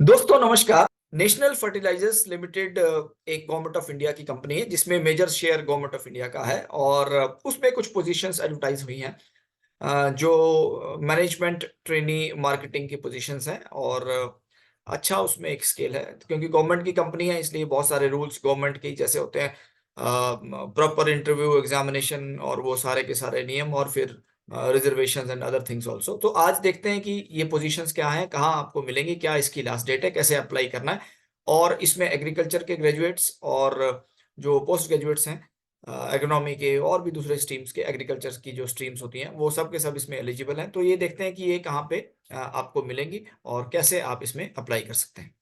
दोस्तों नमस्कार। National fertilisers limited एक गवर्नमेंट ऑफ इंडिया की कंपनी है जिसमें major share government of India का है और उसमें कुछ पोजीशंस एडवर्टाइज हुई हैं जो मैनेजमेंट ट्रेनी मार्केटिंग की पोजीशंस हैं और अच्छा उसमें एक स्केल है क्योंकि गवर्नमेंट की कंपनी है इसलिए बहुत सारे रूल्स गवर्नमेंट के जैसे होते हैं, प्रॉपर इंटरव्यू एग्जामिनेशन और वो सारे के सारे नियम और फिर reservations and other things also. तो आज देखते हैं कि ये पोजीशंस क्या हैं, कहाँ आपको मिलेंगी, क्या इसकी लास्ट डेट है, कैसे अप्लाई करना है। और इसमें एग्रीकल्चर के ग्रेजुएट्स और जो पोस्ट ग्रेजुएट्स हैं, इकोनॉमी के और भी दूसरे स्ट्रीम्स के, एग्रीकल्चर की जो स्ट्रीम्स होती हैं वो सब के सब इसमें एलिजिबल हैं। तो ये देखते हैं कि ये कहाँ पे आपको मिलेंगी और कैसे आप इसमें अप्लाई कर सकते हैं।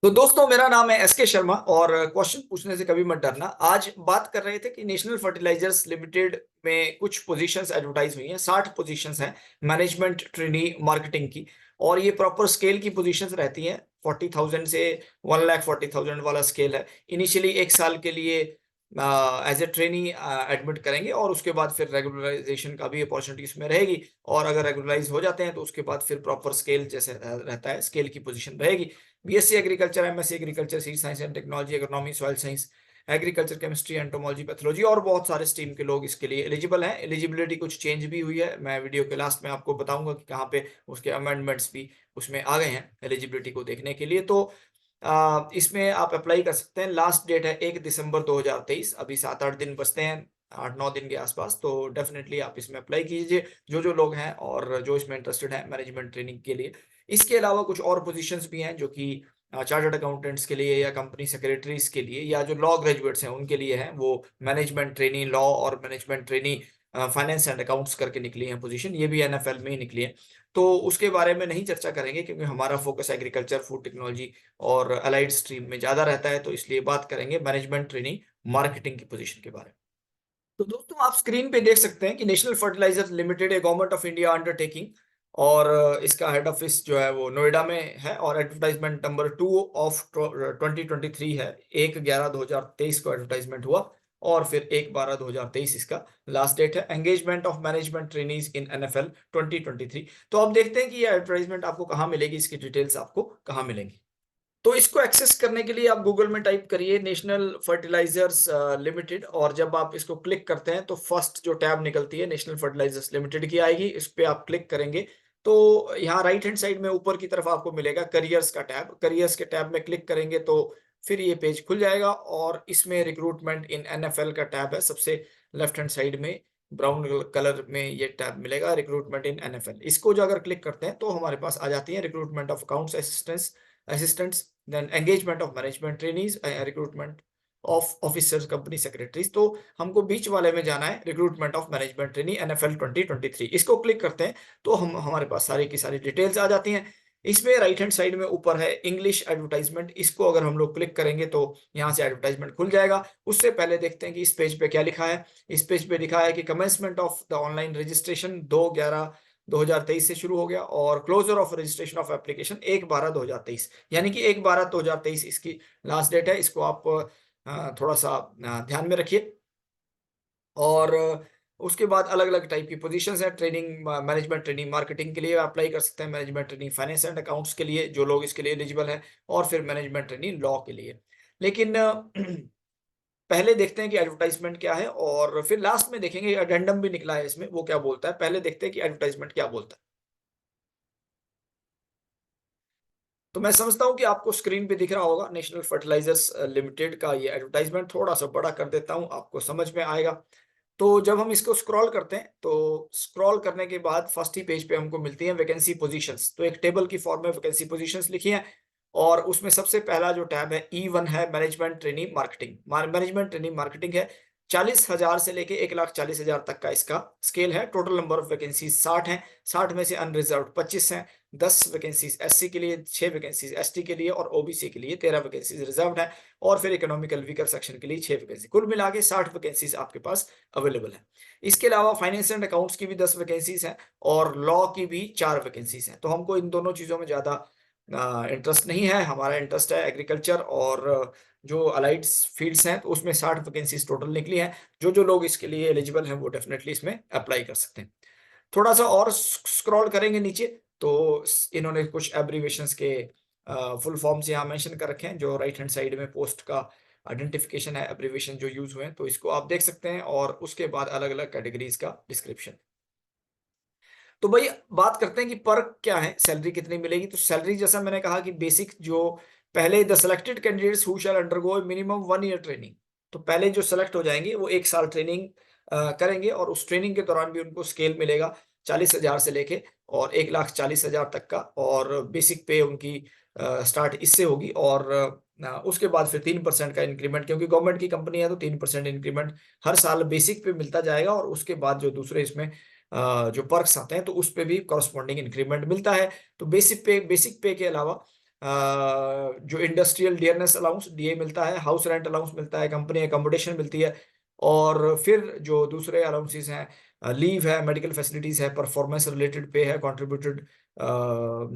तो दोस्तों मेरा नाम है एसके शर्मा और क्वेश्चन पूछने से कभी मत डरना। आज बात कर रहे थे कि नेशनल फर्टिलाइजर्स लिमिटेड में कुछ पोजीशंस एडवर्टाइज हुई हैं, 60 पोजीशंस हैं मैनेजमेंट ट्रेनी मार्केटिंग की। और ये प्रॉपर स्केल की पोजीशंस रहती हैं, 40,000 से 1,40,000 वाला स्केल है। इनिशियली 1 साल के लिए एज ए ट्रेनी एडमिट करेंगे और उसके बाद फिर रेगुलराइजेशन का भी अपॉर्चुनिटी इसमें रहेगी। और अगर रेगुलराइज हो जाते हैं तो उसके बाद फिर प्रॉपर स्केल जैसे रहता है, स्केल की पोजीशन रहेगी। BSc agriculture, MSc agriculture, seed science and technology, economy, soil science, agriculture, chemistry, entomology, pathology और बहुत सारे स्ट्रीम के लोग इसके लिए एलिजिबल हैं। एलिजिबिलिटी कुछ चेंज भी हुई है, मैं वीडियो के लास्ट में आपको बताऊंगा कि कहाँ पे उसके अमेंडमेंट्स भी उसमें आ गए हैं एलिजिबिलिटी को देखने के लिए। तो इसमें आप अप्लाई कर सकते हैं। लास्ट डेट है 1 दिसंबर 2023। अभी 7-8 दिन बचते हैं, 8-9 दिन के आसपास। तो डेफिनेटली आप इसमें अप्लाई कीजिए जो लोग हैं और जो इसमें इंटरेस्टेड हैं मैनेजमेंट ट्रेनिंग के लिए। इसके अलावा कुछ और पोजीशंस भी हैं जो कि चार्टर्ड अकाउंटेंट्स के लिए या कंपनी सेक्रेटरीज के लिए या जो लॉ ग्रेजुएट्स हैं उनके लिए हैं। वो मैनेजमेंट ट्रेनी लॉ और management trainee finance and accounts करके निकली है पोजीशन, ये भी एनएफएल में ही निकली है। तो उसके बारे में नहीं चर्चा करेंगे क्योंकि हमारा फोकस एग्रीकल्चर, फूड टेक्नोलॉजी और अलाइड स्ट्रीम में ज्यादा रहता है, तो इसलिए बात करेंगे मैनेजमेंट ट्रेनिंग मार्केटिंग की पोजीशन के बारे में। तो दोस्तों आप स्क्रीन पे देख सकते हैं कि नेशनल फर्टिलाइजर लिमिटेड है गवर्नमेंट ऑफ इंडिया अंडरटेकिंग और इसका हेड ऑफिस जो है वो नोएडा में है और एडवर्टाइजमेंट नंबर 2 ऑफ 2023 है। 1/11/2023 को एडवर्टाइजमेंट हुआ और फिर 1/12/2023 इसका लास्ट डेट है। Engagement of management trainees in NFL 2023। तो अब देखते हैं कि ये एडवर्टाइजमेंट आपको कहाँ मिलेगी, इसकी डिटेल्स आपको कहाँ मिलेंगी। तो इसको एक्सेस करने के लिए आप गूगल में टाइप करिए नेशनल फर्टिलाइजर्स लिमिटेड और जब आप इसको क्लिक करते हैं तो फर्स्ट जो टैब निकलती है नेशनल फर्टिलाइजर्स लिमिटेड की आएगी। इस पे आप क्लिक करेंगे तो यहाँ राइट हैंड साइड में ऊपर की तरफ आपको मिलेगा करियर्स का टैब। करियर्स के टैब में क्लिक करेंगे तो फिर ये पेज खुल जाएगा और इसमें रिक्रूटमेंट इन एनएफएल का टैब है। सबसे लेफ्ट हैंड साइड में ब्राउन कलर में ये टैब मिलेगा, रिक्रूटमेंट इन एनएफएल। इसको जो अगर क्लिक करते हैं तो हमारे पास आ जाती है recruitment of accounts assistants, then engagement of management trainees, recruitment of officers, company secretaries. तो हमको बीच वाले में जाना है, recruitment of management trainee NFL 2023। इसको क्लिक करते हैं तो हमारे पास सारी की सारी डिटेल्स आ जाती हैं। इसमें राइट हैंड साइड में ऊपर है इंग्लिश एडवर्टाइजमेंट, इसको अगर हम लोग क्लिक करेंगे तो यहाँ से एडवर्टाइजमेंट खुल जाएगा। उससे पहले देखते हैं कि इस पेज पे क्या लिखा है। इस पेज पे लिखा है कि commencement of the online registration 2/11/2023 से शुरू हो गया और closure of registration of application 1/12/2023, यानी कि 1/12/2023 इसकी लास्ट डेट है। इसको आप थोड़ा सा ध्यान में रखिए। और उसके बाद अलग-अलग टाइप की पोजीशंस है। ट्रेनिंग मैनेजमेंट ट्रेनिंग मार्केटिंग के लिए अप्लाई कर सकते हैं, management training finance and accounts के लिए जो लोग इसके लिए एलिजिबल हैं और फिर मैनेजमेंट ट्रेनिंग लॉ के लिए। लेकिन पहले देखते हैं कि एडवर्टाइजमेंट क्या है और फिर लास्ट में देखेंगे अडेंडम भी निकला है इसमें, वो क्या बोलता है। पहले देखते हैं कि एडवर्टाइजमेंट क्या बोलता है। तो मैं समझता हूँ कि आपको स्क्रीन पे दिख रहा होगा नेशनल फर्टिलाइजर्स लिमिटेड का ये एडवर्टाइजमेंट। थोड़ा सा बड़ा कर देता हूँ, आपको समझ में आएगा। तो जब हम इसको स्क्रॉल करते हैं तो स्क्रॉल करने के बाद फर्स्ट ही पेज पे हमको मिलती है वैकेंसी पोजीशंस। तो एक टेबल की फॉर्म में वैकेंसी पोजीशंस लिखी है और उसमें सबसे पहला जो टैब है E1 है management training marketing. Management training marketing है। 40,000 से लेके 1,40,000 तक का इसका स्केल है। टोटल नंबर ऑफ वैकेंसीज 60 हैं। 60 में से अनरिजर्व 25 हैं। 10 वैकेंसीज एससी के लिए, 6 वैकेंसीज एसटी के लिए और ओबीसी के लिए 13 वैकेंसीज रिजर्व्ड है और फिर इकोनॉमिकल वीकर सेक्शन के लिए 6 वैकेंसी। कुल मिला के 60 वैकेंसीज आपके पास अवेलेबल है। इसके अलावा फाइनेंस एंड अकाउंट्स की भी 10 वैकेंसीज हैं और लॉ की भी 4 वैकेंसीज हैं। तो हमको इन दोनों चीजों में ज्यादा इंटरेस्ट नहीं है, हमारा इंटरेस्ट है एग्रीकल्चर और जो अलाइड फील्ड्स हैं, तो उसमें 60 वैकेंसीज टोटल निकली हैं। जो लोग इसके लिए एलिजिबल हैं, वो डेफिनेटली इसमें अप्लाई कर सकते हैं। थोड़ा-सा और स्क्रॉल करेंगे नीचे, तो इन्होंने कुछ एब्रिविएशंस के फुल फॉर्म्स यहाँ मेंशन कर रखे हैं, जो राइट हैंड साइड में पोस्ट का आइडेंटिफिकेशन है, एब्रिविएशन जो यूज़ हुए हैं, तो इसको आप देख सकते हैं और उसके बाद अलग-अलग कैटेगरीज़ का डिस्क्रिप्शन। तो भई बात करते हैं कि पर्क क्या है, सैलरी कितनी मिलेगी? तो सैलरी जैसा मैंने कहा कि बेसिक जो पहले the selected candidates who shall undergo minimum 1 year training, तो पहले जो सेलेक्ट हो जाएँगे वो 1 साल ट्रेनिंग करेंगे और उस ट्रेनिंग के दौरान भी उनको स्केल मिलेगा 40,000 से लेके और 1,40,000 तक का और बेसिक पे उनकी स्टार्ट इससे होगी और उसके बाद फिर 3% का इंक्रीमेंट क्योंकि गवर्नमेंट की कंपनी है तो 3% इंक्रीमेंट हर साल बेसिक पे मिलता जाएगा और उसके बाद जो दूसरे इसमें जो पर्क्स आते हैं तो उस पे भी कॉरेस्पॉन्डिंग इंक्रीमेंट मिलता है। तो बेसिक पे के अलावा जो इंडस्ट्रियल डियरनेस अलाउंस डीए मिलता है, हाउस रेंट अलाउंस मिलता है, कंपनी अकोमोडेशन मिलती है और फिर जो दूसरे अलाउंसेस हैं लीव है, मेडिकल फैसिलिटीज़ है, परफॉर्मेंस रिलेटेड पे है, कंट्रीब्यूटेड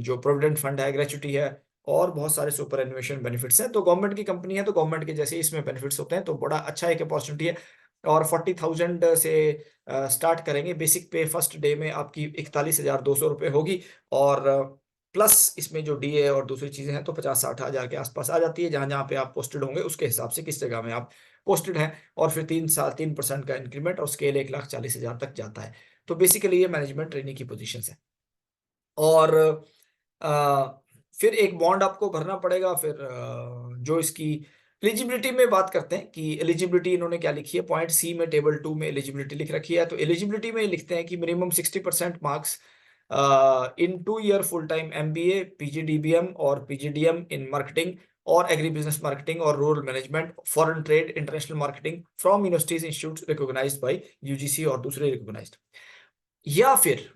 जो प्रोविडेंट फंड है, ग्रेच्युटी है और बहुत सारे सुपरएनुएशन बेनिफिट्स हैं। तो गवर्नमेंट की कंपनी है तो गवर्नमेंट के जैसे इसमें बेनिफिट्स होते हैं तो बड़ा अच्छा एक अपॉर्चुनिटी है और 40,000 से स्टार्ट करेंगे। बेसिक पे फर्स्ट डे में आपकी 41,200 रुपए होगी और प्लस इसमें जो डीए और दूसरी चीज़ें हैं तो 50-60 हज़ार के आसपास आ जाती है। जहाँ-जहाँ पे आप पोस्टेड होंगे उसके हिसाब से किस जगह में आप पोस्टेड हैं और फिर 3 साल 3% का इंक्रीमेंट और स्केल 1,40,000 तक जाता है। तो बेसिकली ये मैनेजमेंट ट्रेनी की पोज़ीशंस हैं। और फिर एक बॉन्ड आपको भरना पड़ेगा फिर जो इसकी एलिजिबिलिटी में बात करते हैं कि एलिजिबिलिटी इन्होंने क्या लिखी है पॉइंट सी में टेबल 2 में एलिजिबिलिटी लिख रखी है तो एलिजिबिलिटी में लिखते हैं कि minimum 60% marks in 2 year full time MBA PGDBM और पीजीडीएम इन मार्केटिंग और एग्री बिजनेस मार्केटिंग और rural management foreign trade international marketing from universities institute recognised by UGC और दूसरे रिकॉग्नाइज्ड या फिर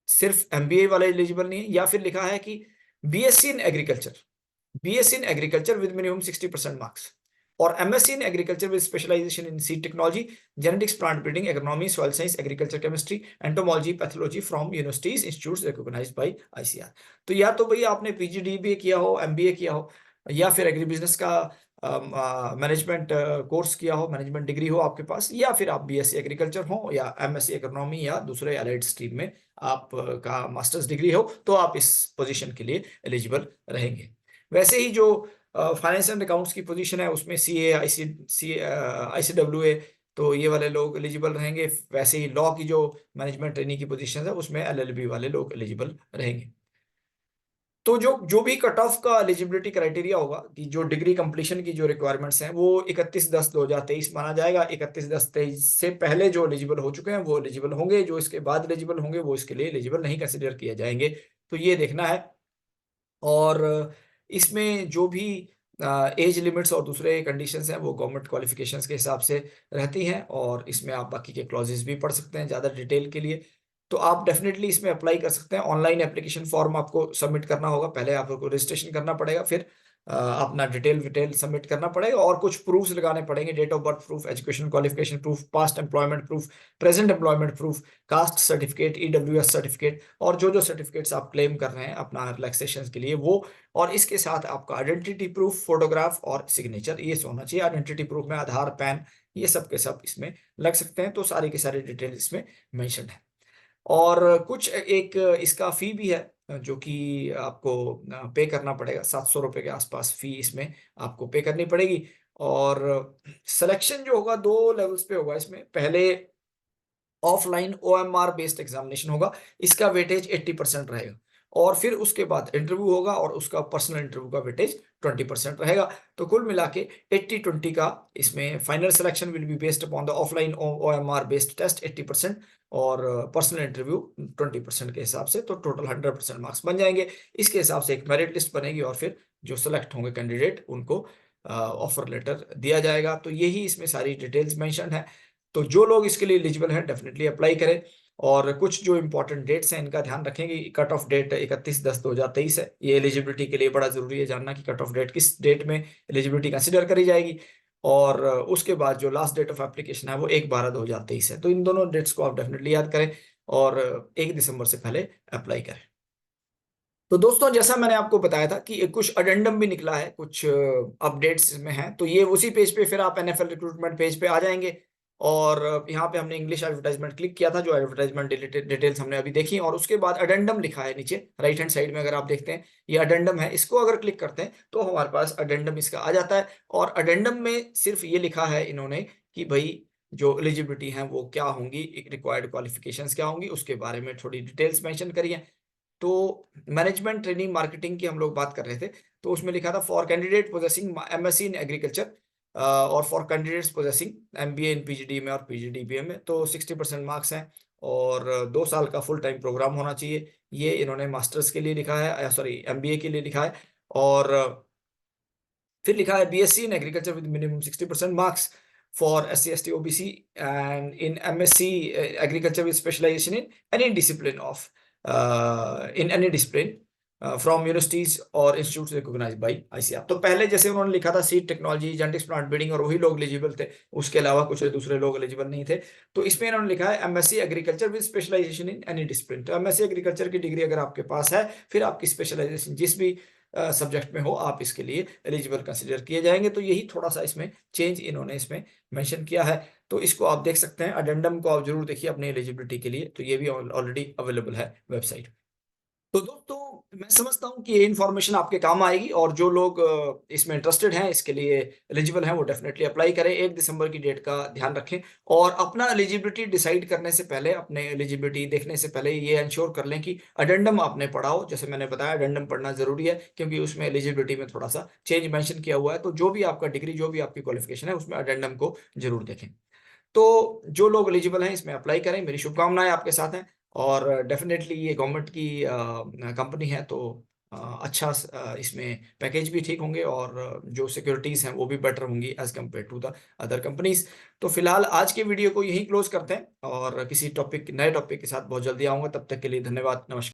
सिर्फ एमबीए वाले एलिजिबल नहीं है या फिर लिखा है कि BSc in agriculture with minimum 60% marks और MSc in agriculture with specialisation in seed technology genetics plant breeding agronomy soil science agriculture chemistry entomology pathology from universities institutes recognised by ICR. तो या तो भैया आपने पीजीडीबीए किया हो एमबीए किया हो या फिर एग्री बिजनेस का मैनेजमेंट कोर्स किया हो मैनेजमेंट डिग्री हो आपके पास या फिर आप बीएससी एग्रीकल्चर हो या एमएससी इकोनॉमी या दूसरे अलाइड स्ट्रीम में आप का मास्टर्स डिग्री हो तो आप इस पोजीशन के लिए एलिजिबल रहेंगे। वैसे ही जो फाइनेंस एंड अकाउंट्स की पोजीशन है उसमें सीए आईसीडब्ल्यूए तो ये वाले लोग एलिजिबल रहेंगे। वैसे ही लॉ की जो मैनेजमेंट ट्रेनी की पोजीशन है उसमें एलएलबी वाले लोग एलिजिबल रहेंगे। तो जो भी कट ऑफ का एलिजिबिलिटी क्राइटेरिया होगा कि जो डिग्री कंप्लीशन की जो रिक्वायरमेंट्स हैं वो 31/10/2023 माना जाएगा। 31/10/23 से पहले जो एलिजिबल हो चुके हैं वो एलिजिबल होंगे, जो इसके बाद एलिजिबल होंगे वो इसके लिए एलिजिबल नहीं कंसिडर किए जाएंगे। तो ये देखना है और इसमें जो भी एज लिमिट्स और दूसरे कंडीशंस हैं वो गवर्नमेंट क्वालिफिकेशंस के हिसाब से रहती हैं और इसमें आप बाकी के क्लॉजेस भी पढ़ सकते हैं ज़्यादा डिटेल के लिए। तो आप डेफिनेटली इसमें अप्लाई कर सकते हैं। ऑनलाइन एप्लीकेशन फॉर्म आपको सबमिट करना होगा। पहले आपको रजिस्ट्रेशन करना पड़ेगा, फिर अपना डिटेल सबमिट करना पड़ेगा और कुछ प्रूफ्स लगाने पड़ेंगे, date of birth proof, education qualification proof, past employment proof, present employment proof, caste certificate, EWS certificate और जो सर्टिफिकेट्स आप क्लेम कर रहे हैं अपना रिलैक्सेशन के लिए वो और इसके साथ आपका आइडेंटिटी प्रूफ, फोटोग्राफ और सिग्नेचर ये होना चाहिए। आइडेंटिटी प्रूफ में आधार, पैन ये सब के सब इसमें लग सकते हैं। तो सारी की सारी डिटेल इसमें मेंशन है। और कुछ एक इसका फ़ी भी है जो कि आपको पे करना पड़ेगा। 700 रुपए के आसपास फ़ी इसमें आपको पे करनी पड़ेगी और सिलेक्शन जो होगा 2 लेवल्स पे होगा इसमें। पहले ऑफलाइन ओएमआर बेस्ड एग्जामिनेशन होगा, इसका वेटेज 80% रहेगा और फिर उसके बाद इंटरव्यू होगा और उसका पर्सनल इंटरव्यू का वेटेज 20% रहेगा। तो कुल मिला के 80-20 का इसमें final selection will be based upon the offline OMR based test 80% और पर्सनल इंटरव्यू 20% के हिसाब से तो टोटल 100% मार्क्स बन जाएंगे। इसके हिसाब से एक मेरिट लिस्ट बनेगी और फिर जो सेलेक्ट होंगे कैंडिडेट उनको ऑफर लेटर दिया जाएगा। तो यही इसमें सारी डिटेल्स मेंशन है। तो जो लोग इसके लिए एलिजिबल हैं डेफिनेटली अप्लाई करें और कुछ जो इंपॉर्टेंट डेट्स हैं इनका ध्यान रखेंगे। कट ऑफ डेट 31/10/2023 है। ये एलिजिबिलिटी के लिए बड़ा जरूरी है जानना कि कट ऑफ डेट किस डेट में एलिजिबिलिटी कंसिडर करी जाएगी और उसके बाद जो लास्ट डेट ऑफ एप्लीकेशन है वो 1/12/2023 है। तो इन दोनों डेट्स को आप डेफिनेटली याद करें और 1 दिसंबर से पहले अप्लाई करें। तो दोस्तों जैसा मैंने आपको बताया था कि कुछ अडेंडम भी निकला है, कुछ अपडेट्स में हैं, तो ये उसी पेज पे फिर आप एनएफएल रिक्रूटमेंट पेज पे आ जाएँगे और यहाँ पे हमने इंग्लिश एडवर्टाइजमेंट क्लिक किया था, जो एडवर्टाइजमेंट डिटेल्स हमने अभी देखी और उसके बाद अडेंडम लिखा है नीचे राइट हैंड साइड में अगर आप देखते हैं, ये अडेंडम है, इसको अगर क्लिक करते हैं तो हमारे पास अडेंडम इसका आ जाता है और अडेंडम में सिर्फ ये लिखा है इन्होंने कि भई जो एलिजिबिलिटी है वो क्या होंगी, रिक्वायर्ड क्वालिफिकेशंस क्या होंगी, उसके बारे में थोड़ी डिटेल्स मेंशन करी हैं। तो मैनेजमेंट ट्रेनिंग मार्केटिंग की हम लोग बात कर रहे थे, तो उसमें लिखा था for candidate possessing MSc in agriculture और for candidates possessing MBA in PGD में और पीजीडीबीए में तो 60% मार्क्स हैं और 2 साल का फुल टाइम प्रोग्राम होना चाहिए। ये इन्होंने मास्टर्स के लिए लिखा है सॉरी एमबीए के लिए लिखा है और फिर लिखा है BSc in agriculture with minimum 60% marks for SC ST OBC and in MSc agriculture with specialisation in any discipline of in any discipline from universities और इंस्टीट्यूट रिकॉग्नाइज्ड बाय आईसीएआर। तो पहले जैसे उन्होंने लिखा था seed technology genetics plant breeding और वही लोग एलिजिबल थे, उसके अलावा कुछ दूसरे लोग एलिजिबल नहीं थे। तो इसमें इन्होंने लिखा है MSc agriculture with specialisation in any discipline. तो एमएससी एग्रीकल्चर की डिग्री अगर आपके पास है, फिर आपकी स्पेशलाइजेशन जिस भी सब्जेक्ट में हो, आप इसके लिए एलिजिबल कंसिडर किए जाएंगे। तो यही थोड़ा सा इसमें चेंज इन्होंने इसमें मेंशन किया है, तो इसको आप देख सकते हैं। अडेंडम को आप जरूर देखिए अपनी एलिजिबिलिटी के लिए, तो ये भी ऑलरेडी अवेलेबल है वेबसाइट। तो दोस्तों मैं समझता हूँ कि ये इन्फॉर्मेशन आपके काम आएगी और जो लोग इसमें इंटरेस्टेड हैं, इसके लिए एलिजिबल हैं, वो डेफिनेटली अप्लाई करें। 1 दिसंबर की डेट का ध्यान रखें और अपना एलिजिबिलिटी डिसाइड करने से पहले, अपने एलिजिबिलिटी देखने से पहले ये इंश्योर कर लें कि अडेंडम आपने पढ़ा हो। जैसे मैंने बताया अडेंडम पढ़ना ज़रूरी है क्योंकि उसमें एलिजिबिलिटी में थोड़ा-सा चेंज मेंशन किया हुआ है। तो जो भी आपका डिग्री, जो भी आपकी क्वालिफिकेशन है, उसमें अडेंडम को ज़रूर देखें। तो जो लोग एलिजिबल हैं इसमें अप्लाई करें, मेरी शुभकामनाएँ आपके साथ हैं और डेफ़िनेटली ये गवर्नमेंट की कंपनी है तो अच्छा इसमें पैकेज भी ठीक होंगे और जो सिक्योरिटीज़ हैं वो भी बेटर होंगी as compare to the other companies. तो फिलहाल आज के वीडियो को यहीं क्लोज़ करते हैं और किसी नए टॉपिक के साथ बहुत जल्दी आऊँगा, तब तक के लिए धन्यवाद, नमस्कार।